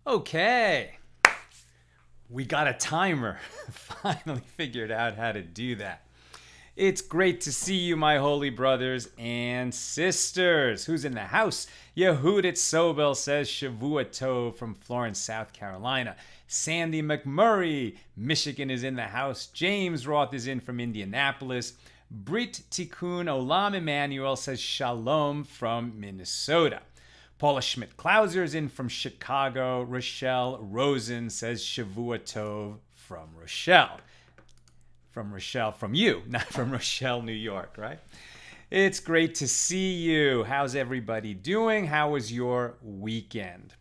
Okay, we got a timer. Finally figured out how to do that. It's great to see you, my holy brothers and sisters. Who's in the house? Yehudit Sobel says Shavua Tov from Florence, South Carolina. Sandy McMurray, Michigan is in the house. James Roth is in from Indianapolis. Brit Tikkun Olam Emmanuel says Shalom from Minnesota. Paula Schmidt-Klauser is in from Chicago. Rochelle Rosen says Shavua Tov from Rochelle. From you, not from Rochelle, New York, right? It's great to see you. How's everybody doing? How was your weekend?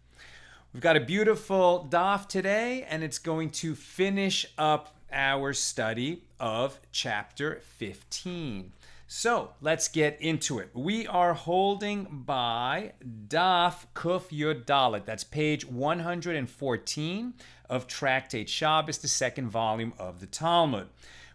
We've got a beautiful daf today, and it's going to finish up our study of chapter 15. So let's get into it. We are holding by Daf Kuf Yud Dalet. That's page 114 of Tractate Shabbos, the second volume of the Talmud.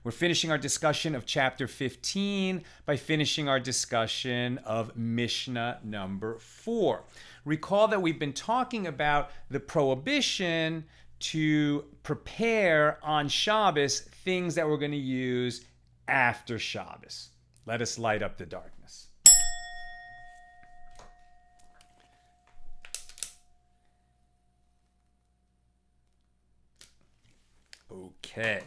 We're finishing our discussion of chapter 15 by finishing our discussion of Mishnah number 4. Recall that we've been talking about the prohibition to prepare on Shabbos things that we're going to use after Shabbos. Let us light up the darkness. Okay.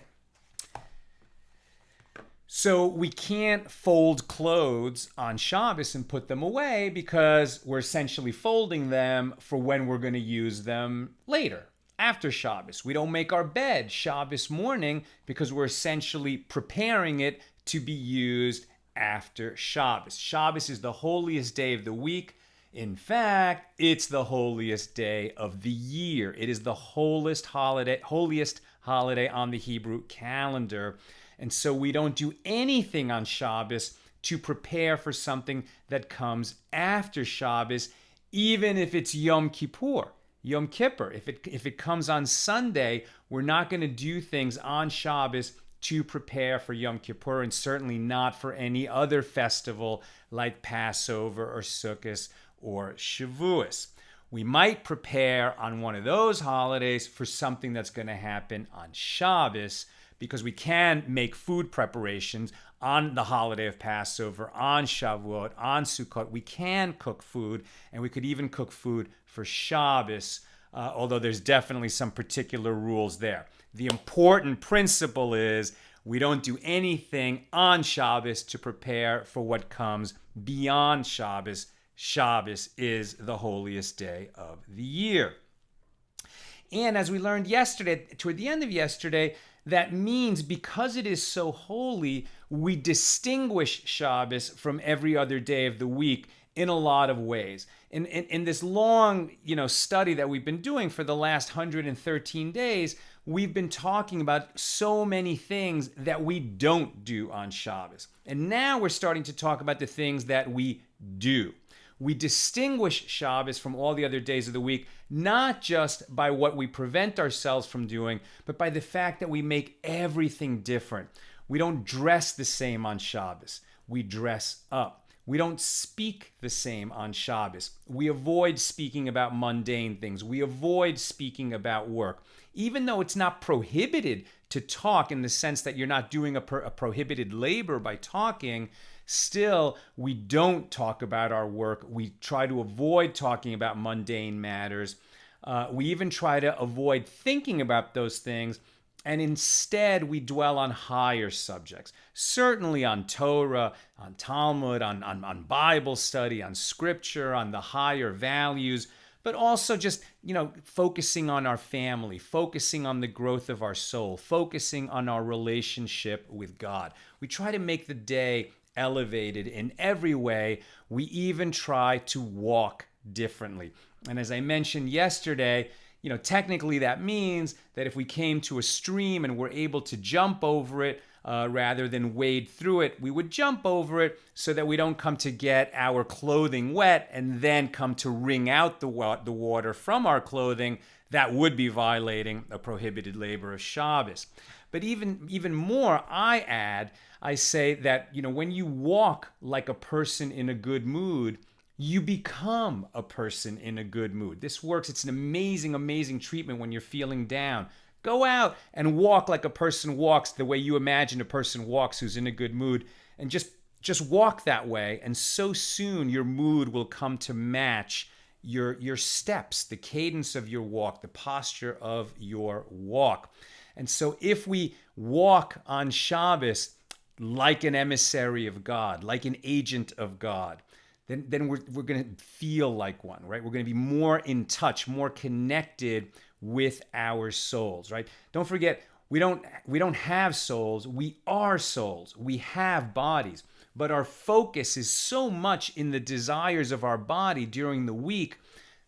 So we can't fold clothes on Shabbos and put them away because we're essentially folding them for when we're going to use them later, after Shabbos. We don't make our bed Shabbos morning because we're essentially preparing it to be used after Shabbos. Shabbos is the holiest day of the week. In fact, it's the holiest day of the year. It is the holiest holiday on the Hebrew calendar. And so we don't do anything on Shabbos to prepare for something that comes after Shabbos, even if it's Yom Kippur. Yom Kippur. If it comes on Sunday, we're not going to do things on Shabbos to prepare for Yom Kippur, and certainly not for any other festival like Passover or Sukkot or Shavuos. We might prepare on one of those holidays for something that's going to happen on Shabbos, because we can make food preparations on the holiday of Passover, on Shavuot, on Sukkot. We can cook food, and we could even cook food for Shabbos, although there's definitely some particular rules there. The important principle is we don't do anything on Shabbos to prepare for what comes beyond Shabbos. Shabbos is the holiest day of the year. And as we learned yesterday, toward the end of yesterday, that means because it is so holy, we distinguish Shabbos from every other day of the week in a lot of ways. In this long, study that we've been doing for the last 113 days, we've been talking about so many things that we don't do on Shabbos. And now we're starting to talk about the things that we do. We distinguish Shabbos from all the other days of the week, not just by what we prevent ourselves from doing, but by the fact that we make everything different. We don't dress the same on Shabbos. We dress up. We don't speak the same on Shabbos. We avoid speaking about mundane things. We avoid speaking about work. Even though it's not prohibited to talk in the sense that you're not doing a prohibited labor by talking, still, we don't talk about our work. We try to avoid talking about mundane matters. We even try to avoid thinking about those things, and instead we dwell on higher subjects. Certainly on Torah, on Talmud, on Bible study, on Scripture, on the higher values, but also just, focusing on our family, focusing on the growth of our soul, focusing on our relationship with God. We try to make the day elevated in every way. We even try to walk differently. And as I mentioned yesterday, technically that means that if we came to a stream and were able to jump over it rather than wade through it, we would jump over it so that we don't come to get our clothing wet and then come to wring out the water from our clothing. That would be violating a prohibited labor of Shabbos. But even more, I say that, when you walk like a person in a good mood, you become a person in a good mood. This works. It's an amazing, amazing treatment when you're feeling down. Go out and walk like a person walks, the way you imagine a person walks who's in a good mood, and just walk that way, and so soon your mood will come to match your steps, the cadence of your walk, the posture of your walk. And so if we walk on Shabbos like an emissary of God, like an agent of God, then we're going to feel like one, right? We're going to be more in touch, more connected with our souls, right? Don't forget, we don't have souls. We are souls. We have bodies. But our focus is so much in the desires of our body during the week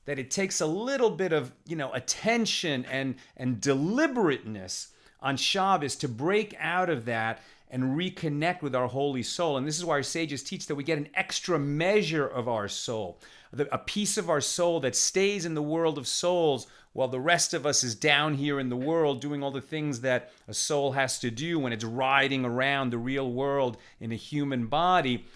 that it takes a little bit of, attention and deliberateness on Shabbos to break out of that and reconnect with our holy soul. And this is why our sages teach that we get an extra measure of our soul, a piece of our soul that stays in the world of souls while the rest of us is down here in the world doing all the things that a soul has to do when it's riding around the real world in a human body.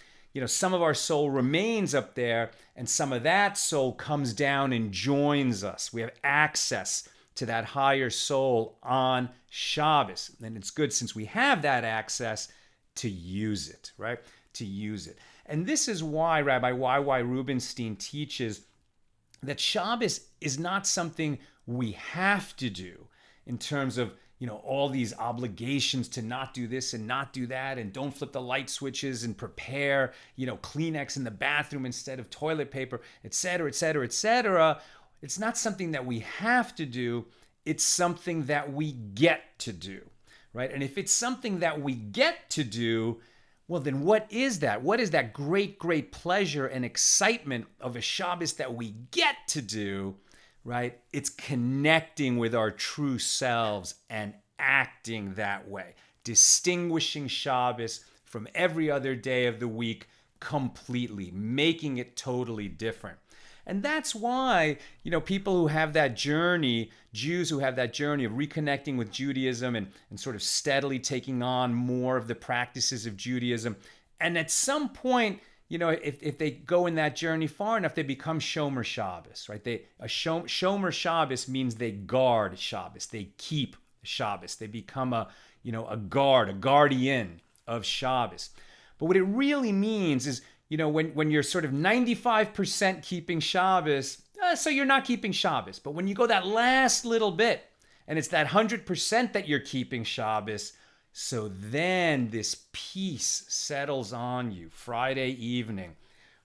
Some of our soul remains up there, and some of that soul comes down and joins us. We have access to that higher soul on Shabbos. And it's good, since we have that access, to use it, right? To use it. And this is why Rabbi Y.Y. Rubinstein teaches that Shabbos is not something we have to do in terms of, all these obligations to not do this and not do that, and don't flip the light switches and prepare, Kleenex in the bathroom instead of toilet paper, etc., etc., etc. It's not something that we have to do. It's something that we get to do, right? And if it's something that we get to do, well, then what is that? What is that great, great pleasure and excitement of a Shabbos that we get to do, right? It's connecting with our true selves and acting that way, distinguishing Shabbos from every other day of the week completely, making it totally different. And that's why, people who have that journey, Jews who have that journey of reconnecting with Judaism and sort of steadily taking on more of the practices of Judaism. And at some point, if they go in that journey far enough, they become Shomer Shabbos, right? Shomer Shabbos means they guard Shabbos. They keep Shabbos. They become a guardian of Shabbos. But what it really means is, when you're sort of 95% keeping Shabbos, so you're not keeping Shabbos. But when you go that last little bit, and it's that 100% that you're keeping Shabbos, so then this peace settles on you Friday evening,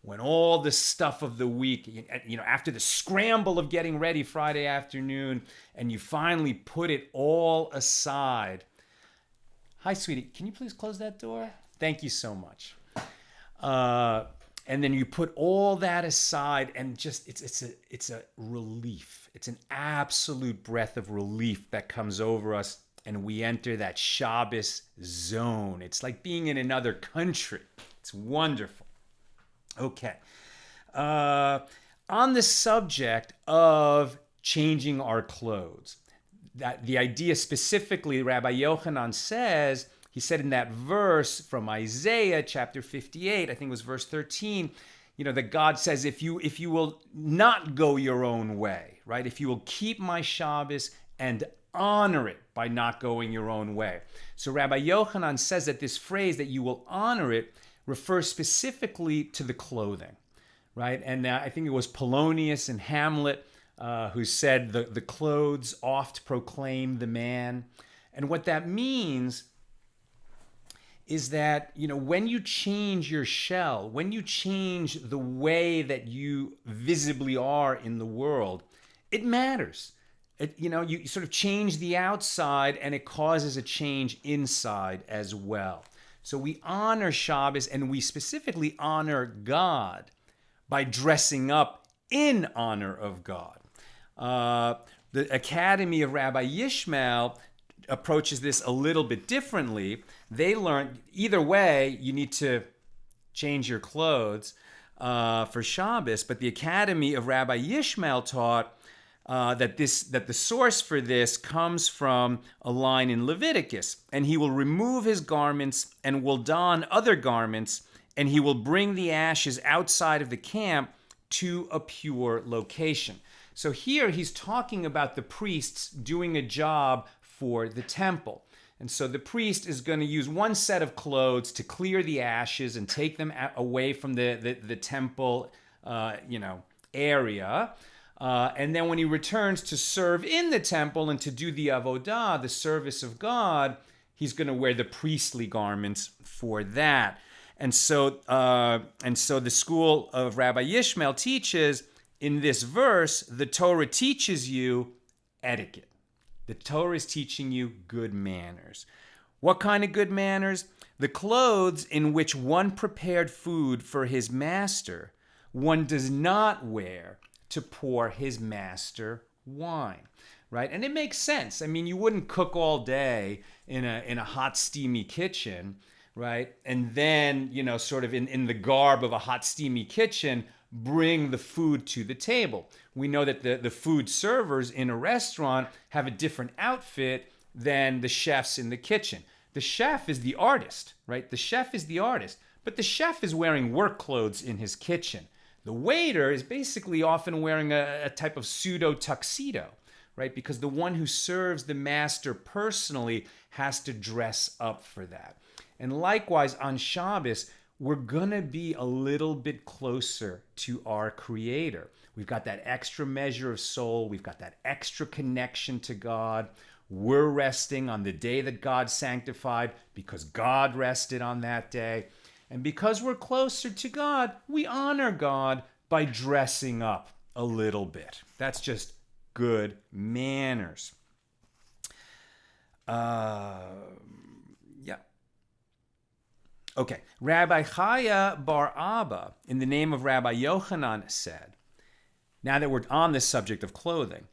when all the stuff of the week, after the scramble of getting ready Friday afternoon, and you finally put it all aside. Hi, sweetie. Can you please close that door? Thank you so much. And then you put all that aside, and just it's a relief. It's an absolute breath of relief that comes over us, and we enter that Shabbos zone. It's like being in another country. It's wonderful. Okay. On the subject of changing our clothes, that the idea specifically, Rabbi Yochanan says, he said in that verse from Isaiah chapter 58, I think it was verse 13, that God says, if you will not go your own way, right? If you will keep my Shabbos and honor it by not going your own way. So Rabbi Yochanan says that this phrase, that you will honor it, refers specifically to the clothing, right? And I think it was Polonius and Hamlet who said the clothes oft proclaim the man. And what that means is that, when you change your shell, when you change the way that you visibly are in the world, it matters. You sort of change the outside, and it causes a change inside as well. So we honor Shabbos, and we specifically honor God by dressing up in honor of God. The Academy of Rabbi Yishmael approaches this a little bit differently. They learned either way, you need to change your clothes for Shabbos, but the Academy of Rabbi Yishmael taught that the source for this comes from a line in Leviticus. And he will remove his garments and will don other garments, and he will bring the ashes outside of the camp to a pure location. So here he's talking about the priests doing a job for the temple. And so the priest is going to use one set of clothes to clear the ashes and take them away from the temple, area. And then when he returns to serve in the temple and to do the avodah, the service of God, he's going to wear the priestly garments for that. And so the school of Rabbi Yishmael teaches in this verse, the Torah teaches you etiquette. The Torah is teaching you good manners. What kind of good manners? The clothes in which one prepared food for his master, one does not wear to pour his master wine, right? And it makes sense. I mean, you wouldn't cook all day in a hot, steamy kitchen, right? And then, sort of in the garb of a hot, steamy kitchen, bring the food to the table. We know that the food servers in a restaurant have a different outfit than the chefs in the kitchen. The chef is the artist, right? The chef is the artist, but the chef is wearing work clothes in his kitchen. The waiter is basically often wearing a type of pseudo tuxedo, right? Because the one who serves the master personally has to dress up for that. And likewise, on Shabbos, we're going to be a little bit closer to our Creator. We've got that extra measure of soul. We've got that extra connection to God. We're resting on the day that God sanctified because God rested on that day. And because we're closer to God, we honor God by dressing up a little bit. That's just good manners. Okay, Rabbi Chaya Bar Abba, in the name of Rabbi Yochanan, said, now that we're on the subject of clothing,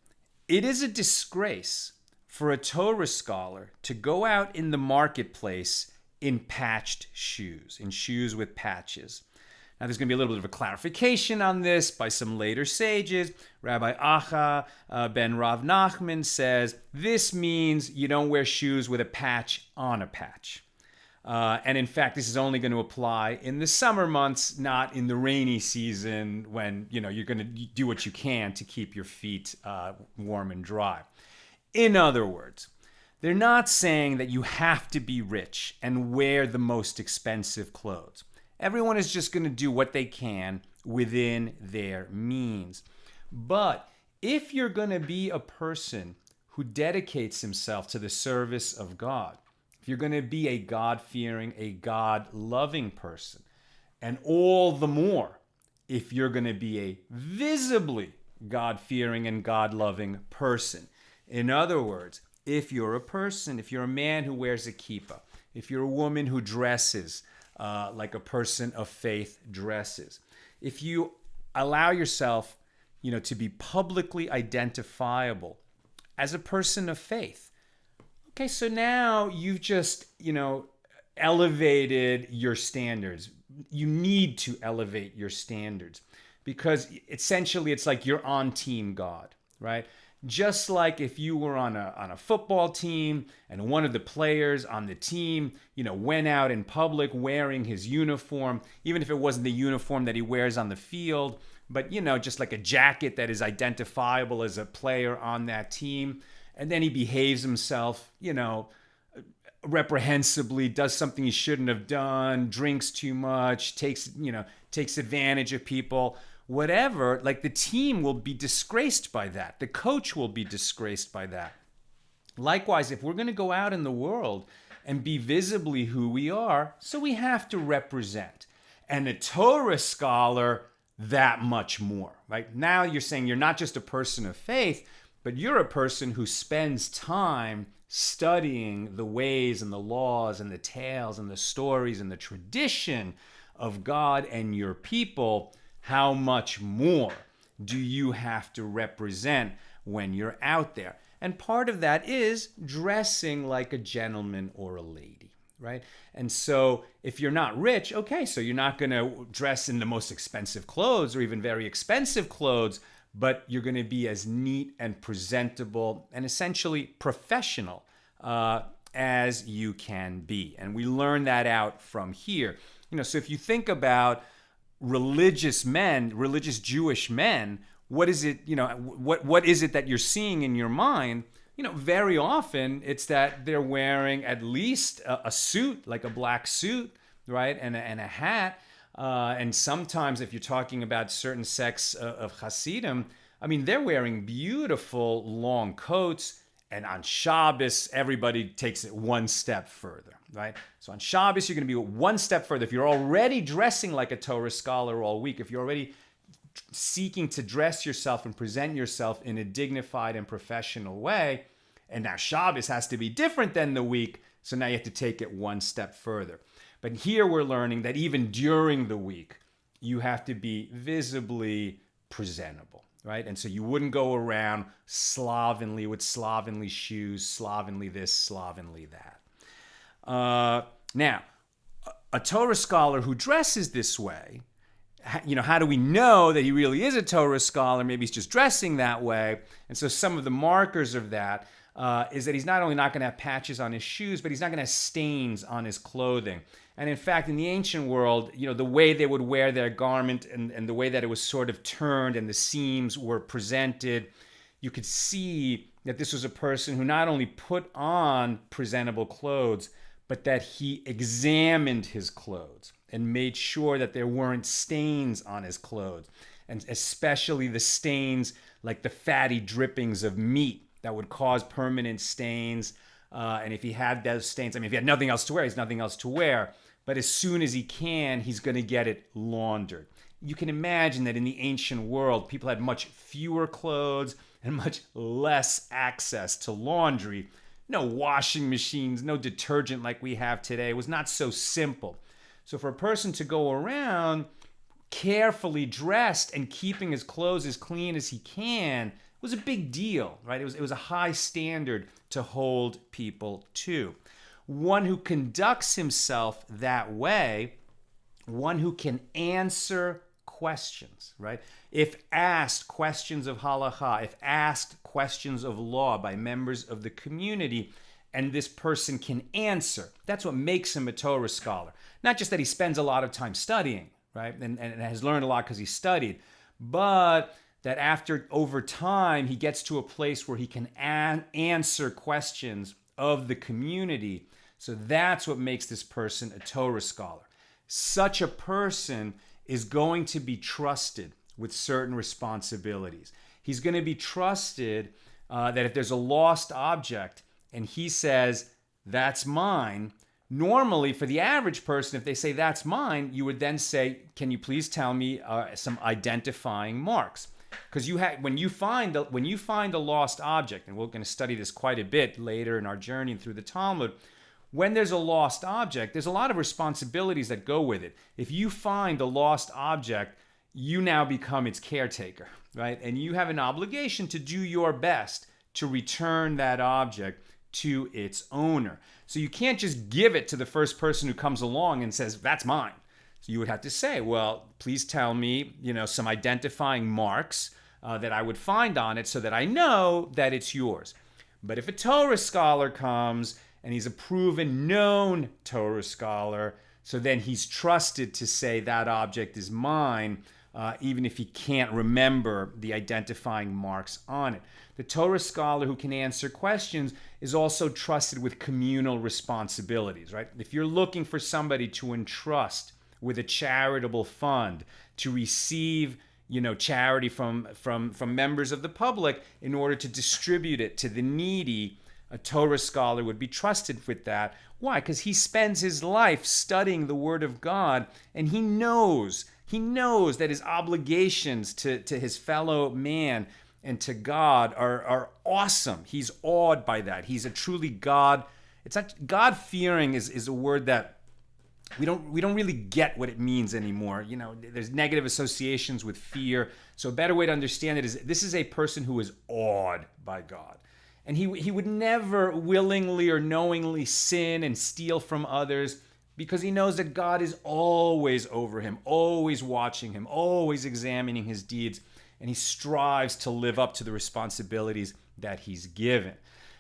it is a disgrace for a Torah scholar to go out in the marketplace in patched shoes, in shoes with patches. Now, there's going to be a little bit of a clarification on this by some later sages. Rabbi Acha ben Rav Nachman says, this means you don't wear shoes with a patch on a patch. And in fact, this is only going to apply in the summer months, not in the rainy season when, you're going to do what you can to keep your feet warm and dry. In other words, they're not saying that you have to be rich and wear the most expensive clothes. Everyone is just going to do what they can within their means. But if you're going to be a person who dedicates himself to the service of God, if you're going to be a God-fearing, a God-loving person, and all the more if you're going to be a visibly God-fearing and God-loving person. In other words, if you're a man who wears a kippah, if you're a woman who dresses like a person of faith dresses, if you allow yourself, to be publicly identifiable as a person of faith, okay, so now you've just, elevated your standards. You need to elevate your standards because essentially it's like you're on Team God, right? Just like if you were on a football team and one of the players on the team, went out in public wearing his uniform, even if it wasn't the uniform that he wears on the field, but, just like a jacket that is identifiable as a player on that team. And then he behaves himself, reprehensibly, does something he shouldn't have done, drinks too much, takes advantage of people. Whatever, like the team will be disgraced by that. The coach will be disgraced by that. Likewise, if we're going to go out in the world and be visibly who we are, so we have to represent. And a Torah scholar, that much more, right? Now you're saying you're not just a person of faith, but you're a person who spends time studying the ways and the laws and the tales and the stories and the tradition of God and your people. How much more do you have to represent when you're out there? And part of that is dressing like a gentleman or a lady, right? And so if you're not rich, okay, so you're not going to dress in the most expensive clothes or even very expensive clothes, but you're going to be as neat and presentable and essentially professional as you can be. And we learn that out from here. So if you think about religious men, religious Jewish men, what is it, what is it that you're seeing in your mind? Very often it's that they're wearing at least a suit, like a black suit, right? And a hat. And sometimes if you're talking about certain sects of Hasidim, I mean, they're wearing beautiful long coats. And on Shabbos, everybody takes it one step further, right? So on Shabbos, you're going to be one step further. If you're already dressing like a Torah scholar all week, if you're already seeking to dress yourself and present yourself in a dignified and professional way, and now Shabbos has to be different than the week, so now you have to take it one step further. But here we're learning that even during the week, you have to be visibly presentable, right? And so you wouldn't go around slovenly with slovenly shoes, slovenly this, slovenly that. Now, a Torah scholar who dresses this way, how do we know that he really is a Torah scholar? Maybe he's just dressing that way. And so some of the markers of that is that he's not only not going to have patches on his shoes, but he's not going to have stains on his clothing. And in fact, in the ancient world, the way they would wear their garment and the way that it was sort of turned and the seams were presented, you could see that this was a person who not only put on presentable clothes, but that he examined his clothes and made sure that there weren't stains on his clothes, and especially the stains like the fatty drippings of meat that would cause permanent stains. And if he had those stains, I mean, if he had nothing else to wear, he's nothing else to wear. But as soon as he can, he's going to get it laundered. You can imagine that in the ancient world, people had much fewer clothes and much less access to laundry. No washing machines, no detergent like we have today. It was not so simple. So for a person to go around carefully dressed and keeping his clothes as clean as he can was a big deal, right? It was a high standard to hold people to. One who conducts himself that way, one who can answer questions, right? If asked questions of halakha, if asked questions of law by members of the community, and this person can answer, that's what makes him a Torah scholar. Not just that he spends a lot of time studying, right? And has learned a lot because he studied, but that over time, he gets to a place where he can answer questions of the community. So that's what makes this person a Torah scholar. Such a person is going to be trusted with certain responsibilities. He's going to be trusted that if there's a lost object and he says, that's mine, normally for the average person, if they say, that's mine, you would then say, can you please tell me some identifying marks? Because when you find a lost object, and we're going to study this quite a bit later in our journey through the Talmud, when there's a lost object, there's a lot of responsibilities that go with it. If you find a lost object, you now become its caretaker, right? And you have an obligation to do your best to return that object to its owner. So you can't just give it to the first person who comes along and says, that's mine. So you would have to say, well, please tell me, some identifying marks that I would find on it so that I know that it's yours. But if a Torah scholar comes and he's a proven known Torah scholar, so then he's trusted to say that object is mine, even if he can't remember the identifying marks on it. The Torah scholar who can answer questions is also trusted with communal responsibilities, right? If you're looking for somebody to entrust with a charitable fund, to receive charity from members of the public in order to distribute it to the needy, a Torah scholar would be trusted with that. Why? Because he spends his life studying the Word of God, and he knows that his obligations to his fellow man and to God are awesome. He's awed by that. He's a truly God-fearing is a word that we don't really get what it means anymore. There's negative associations with fear. So a better way to understand it is this is a person who is awed by God. And he would never willingly or knowingly sin and steal from others because he knows that God is always over him, always watching him, always examining his deeds, and he strives to live up to the responsibilities that he's given.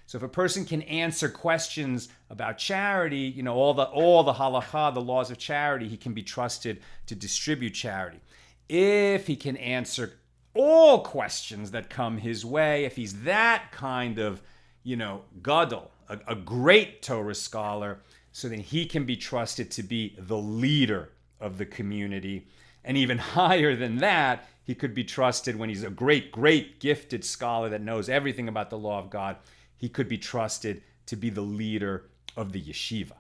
So if a person can answer questions about charity, all the halakha, the laws of charity, he can be trusted to distribute charity. If he can answer all questions that come his way, if he's that kind of, gadol, a great Torah scholar, so then he can be trusted to be the leader of the community. And even higher than that, he could be trusted when he's a great, great gifted scholar that knows everything about the law of God. He could be trusted to be the leader of the yeshiva.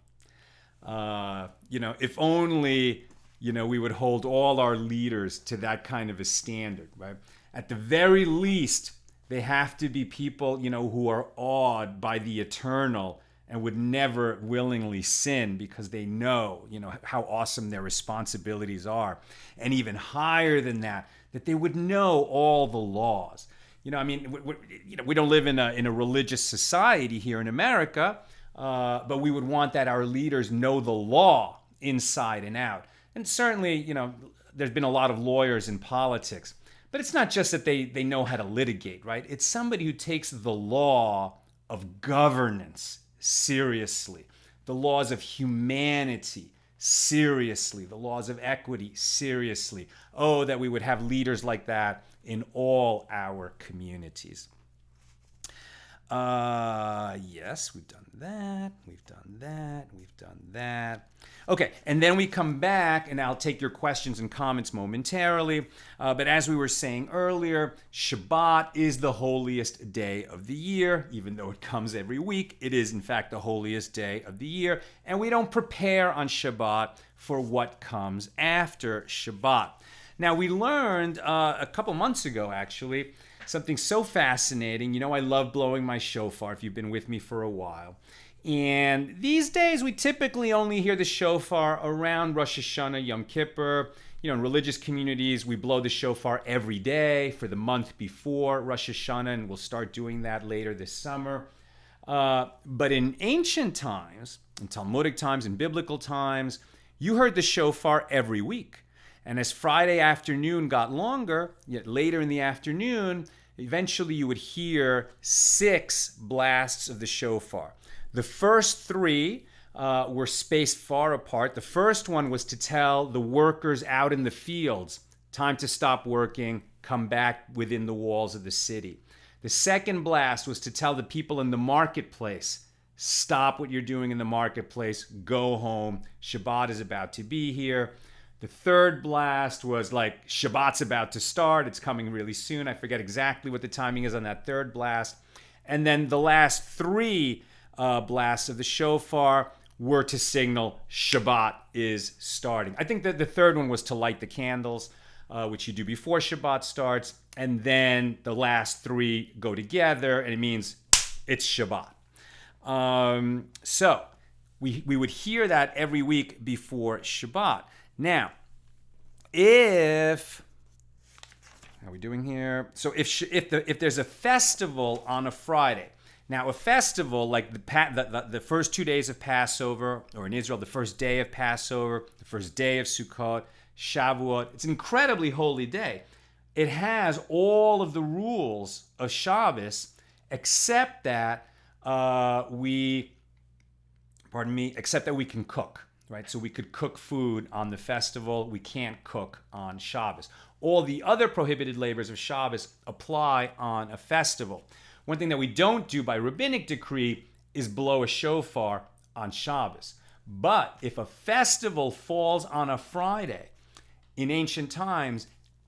If only, we would hold all our leaders to that kind of a standard, right? At the very least, they have to be people, who are awed by the eternal and would never willingly sin because they know, how awesome their responsibilities are. And even higher than that they would know all the laws. We don't live in a religious society here in America, but we would want that our leaders know the law inside and out. And certainly, there's been a lot of lawyers in politics, but it's not just that they know how to litigate, right? It's somebody who takes the law of governance seriously, the laws of humanity seriously, the laws of equity seriously. Oh, that we would have leaders like that in all our communities. Yes, we've done that. Okay, and then we come back, and I'll take your questions and comments momentarily. But as we were saying earlier, Shabbat is the holiest day of the year. Even though it comes every week, it is in fact the holiest day of the year. And we don't prepare on Shabbat for what comes after Shabbat. Now, we learned a couple months ago, actually, something so fascinating. I love blowing my shofar, if you've been with me for a while. And these days, we typically only hear the shofar around Rosh Hashanah, Yom Kippur. In religious communities, we blow the shofar every day for the month before Rosh Hashanah, and we'll start doing that later this summer. But in ancient times, in Talmudic times, in biblical times, you heard the shofar every week. And as Friday afternoon got longer, yet later in the afternoon, eventually you would hear 6 blasts of the shofar. The first 3 were spaced far apart. The first one was to tell the workers out in the fields, time to stop working, come back within the walls of the city. The second blast was to tell the people in the marketplace, stop what you're doing in the marketplace, go home, Shabbat is about to be here. The third blast was like, Shabbat's about to start, it's coming really soon. I forget exactly what the timing is on that third blast. And then the last 3 blasts of the shofar were to signal Shabbat is starting. I think that the third one was to light the candles, which you do before Shabbat starts. And then the last 3 go together, and it means it's Shabbat. So we would hear that every week before Shabbat. Now, how are we doing here? So if there's a festival on a Friday, now a festival like the first 2 days of Passover, or in Israel the first day of Passover, the first day of Sukkot, Shavuot, it's an incredibly holy day. It has all of the rules of Shabbos, except that we can cook. Right, so we could cook food on the festival. We can't cook on Shabbos. All the other prohibited labors of Shabbos apply on a festival. One thing that we don't do by rabbinic decree is blow a shofar on Shabbos. But if a festival falls on a Friday, in ancient times,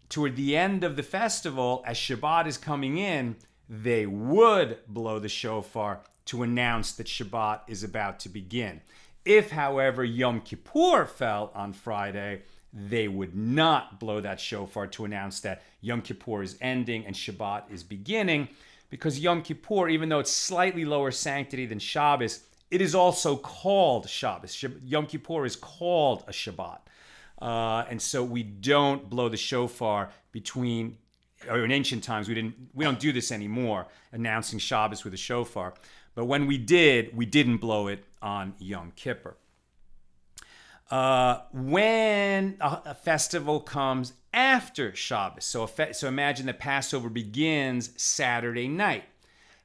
toward the end of the festival, as Shabbat is coming in, they would blow the shofar to announce that Shabbat is about to begin. If, however, Yom Kippur fell on Friday, they would not blow that shofar to announce that Yom Kippur is ending and Shabbat is beginning, because Yom Kippur, even though it's slightly lower sanctity than Shabbos, it is also called Shabbos. Yom Kippur is called a Shabbat. And so we don't blow the shofar in ancient times, we don't do this anymore, announcing Shabbos with a shofar. But when we didn't blow it on Yom Kippur. When a festival comes after Shabbos, so imagine that Passover begins Saturday night.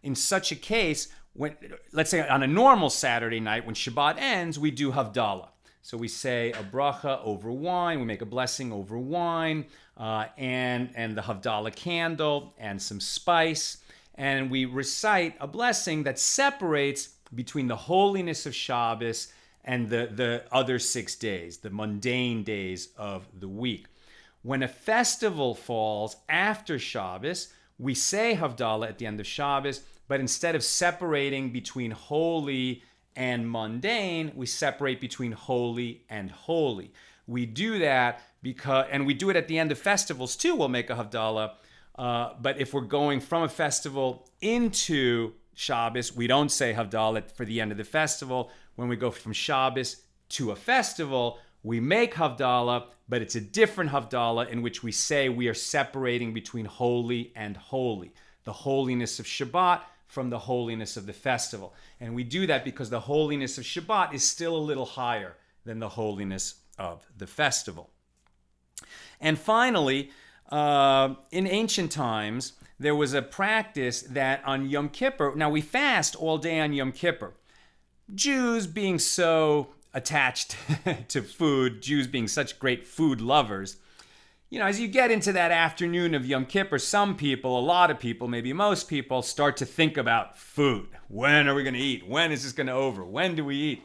In such a case, let's say on a normal Saturday night, when Shabbat ends, we do Havdalah. So we say a bracha over wine, we make a blessing over wine, and the Havdalah candle and some spice, and we recite a blessing that separates between the holiness of Shabbos and the other 6 days, the mundane days of the week. When a festival falls after Shabbos, we say Havdalah at the end of Shabbos, but instead of separating between holy and mundane, we separate between holy and holy. We do that and we do it at the end of festivals too. We'll make a Havdalah, but if we're going from a festival into Shabbos, we don't say Havdalah for the end of the festival. When we go from Shabbos to a festival, we make Havdalah, but it's a different Havdalah in which we say we are separating between holy and holy, the holiness of Shabbat from the holiness of the festival. And we do that because the holiness of Shabbat is still a little higher than the holiness of the festival. And finally, in ancient times, there was a practice that on Yom Kippur, now we fast all day on Yom Kippur. Jews being so attached to food, Jews being such great food lovers, as you get into that afternoon of Yom Kippur, some people, a lot of people, maybe most people, start to think about food. When are we going to eat? When is this going to over? When do we eat?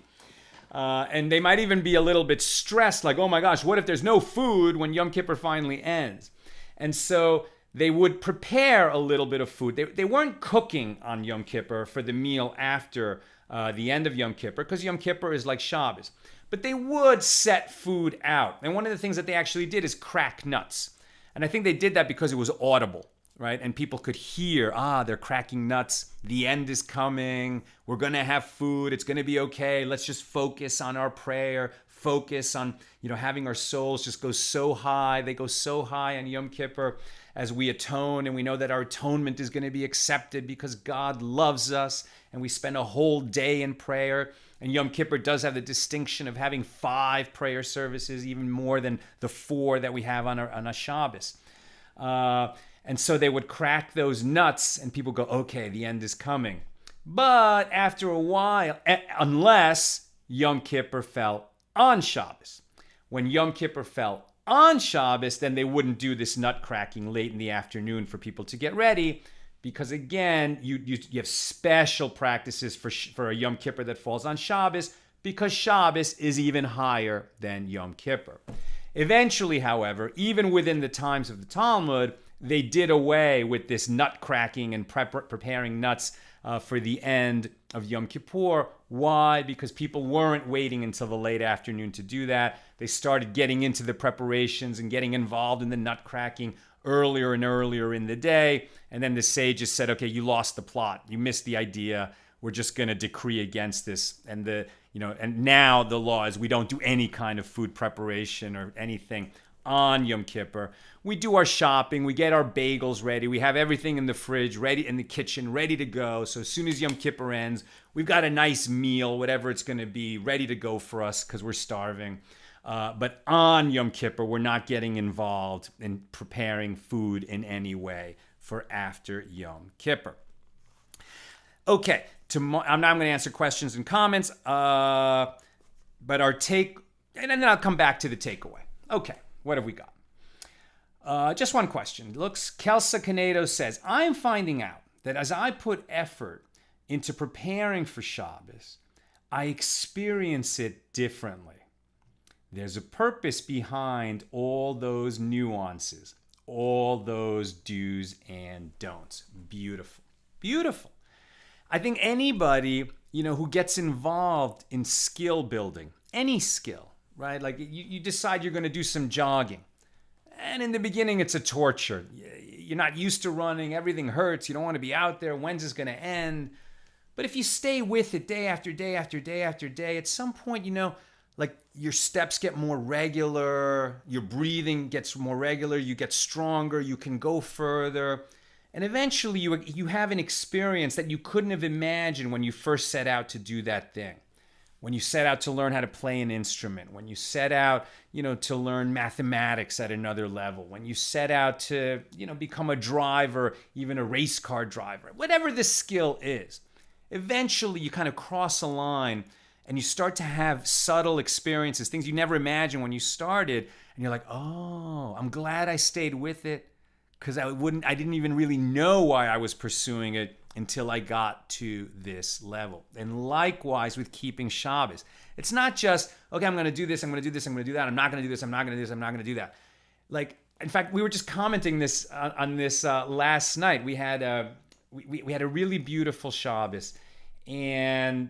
And they might even be a little bit stressed, like, oh my gosh, what if there's no food when Yom Kippur finally ends? And so they would prepare a little bit of food. They weren't cooking on Yom Kippur for the meal after the end of Yom Kippur, because Yom Kippur is like Shabbos. But they would set food out. And one of the things that they actually did is crack nuts. And I think they did that because it was audible, right? And people could hear, they're cracking nuts. The end is coming. We're going to have food. It's going to be okay. Let's just focus on our prayer. Focus on, having our souls just go so high. They go so high on Yom Kippur as we atone. And we know that our atonement is going to be accepted because God loves us. And we spend a whole day in prayer. And Yom Kippur does have the distinction of having 5 prayer services, even more than the 4 that we have on a Shabbos. And so they would crack those nuts and people go, okay, the end is coming. But after a while, unless Yom Kippur fell on Shabbos. When Yom Kippur fell on Shabbos, then they wouldn't do this nut cracking late in the afternoon for people to get ready. Because again, you have special practices for a Yom Kippur that falls on Shabbos, because Shabbos is even higher than Yom Kippur. Eventually, however, even within the times of the Talmud, they did away with this nut cracking and preparing nuts for the end of Yom Kippur. Why? Because people weren't waiting until the late afternoon to do that. They started getting into the preparations and getting involved in the nut cracking earlier and earlier in the day. And then the sages said, okay, you lost the plot. You missed the idea. We're just going to decree against this. And and now the law is we don't do any kind of food preparation or anything on Yom Kippur. We do our shopping. We get our bagels ready. We have everything in the fridge, ready in the kitchen, ready to go. So as soon as Yom Kippur ends, we've got a nice meal, whatever it's going to be, ready to go for us because we're starving. But on Yom Kippur, we're not getting involved in preparing food in any way for after Yom Kippur. Okay, I'm going to answer questions and comments, but and then I'll come back to the takeaway. Okay, what have we got? Just one question. Kelsa Canedo says, I'm finding out that as I put effort into preparing for Shabbos, I experience it differently. There's a purpose behind all those nuances, all those do's and don'ts. Beautiful. Beautiful. I think anybody, who gets involved in skill building, any skill, right? Like you decide you're going to do some jogging. And in the beginning, it's a torture. You're not used to running. Everything hurts. You don't want to be out there. When's this going to end? But if you stay with it day after day after day after day, at some point, like your steps get more regular, your breathing gets more regular, you get stronger, you can go further. And eventually you have an experience that you couldn't have imagined when you first set out to do that thing. When you set out to learn how to play an instrument, when you set out, to learn mathematics at another level, when you set out to, become a driver, even a race car driver, whatever the skill is. eventually you kind of cross a line and you start to have subtle experiences, things you never imagined when you started. And you're like, oh, I'm glad I stayed with it, because I didn't even really know why I was pursuing it until I got to this level. And likewise with keeping Shabbos. It's not just, okay, I'm going to do this, I'm going to do this, I'm going to do that. I'm not going to do this, I'm not going to do this, I'm not going to do that. Like, in fact, we were just commenting this on this last night. We had a really beautiful Shabbos. And,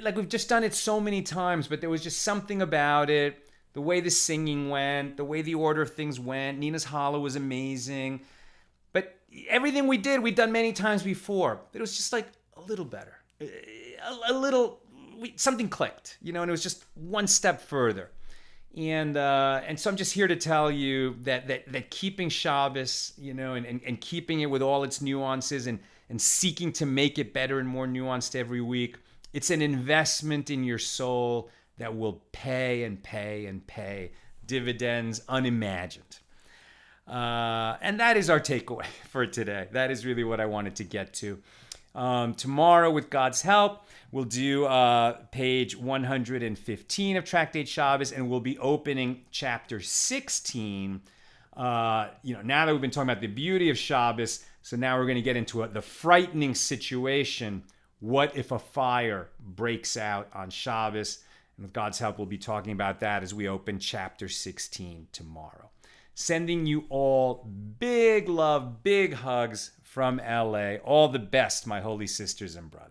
like we've just done it so many times, but there was just something about it. The way the singing went, the way the order of things went. Nina's Hollow was amazing. But everything we'd done many times before. But it was just like a little better. Something clicked, and it was just one step further. And so I'm just here to tell you that keeping Shabbos, and keeping it with all its nuances and seeking to make it better and more nuanced every week, it's an investment in your soul that will pay and pay and pay dividends unimagined. And that is our takeaway for today. That is really what I wanted to get to. Tomorrow, with God's help, we'll do page 115 of Tractate Shabbos, and we'll be opening chapter 16. Now that we've been talking about the beauty of Shabbos, so now we're going to get into the frightening situation. What if a fire breaks out on Shabbos? And with God's help, we'll be talking about that as we open chapter 16 tomorrow. Sending you all big love, big hugs from LA. All the best, my holy sisters and brothers.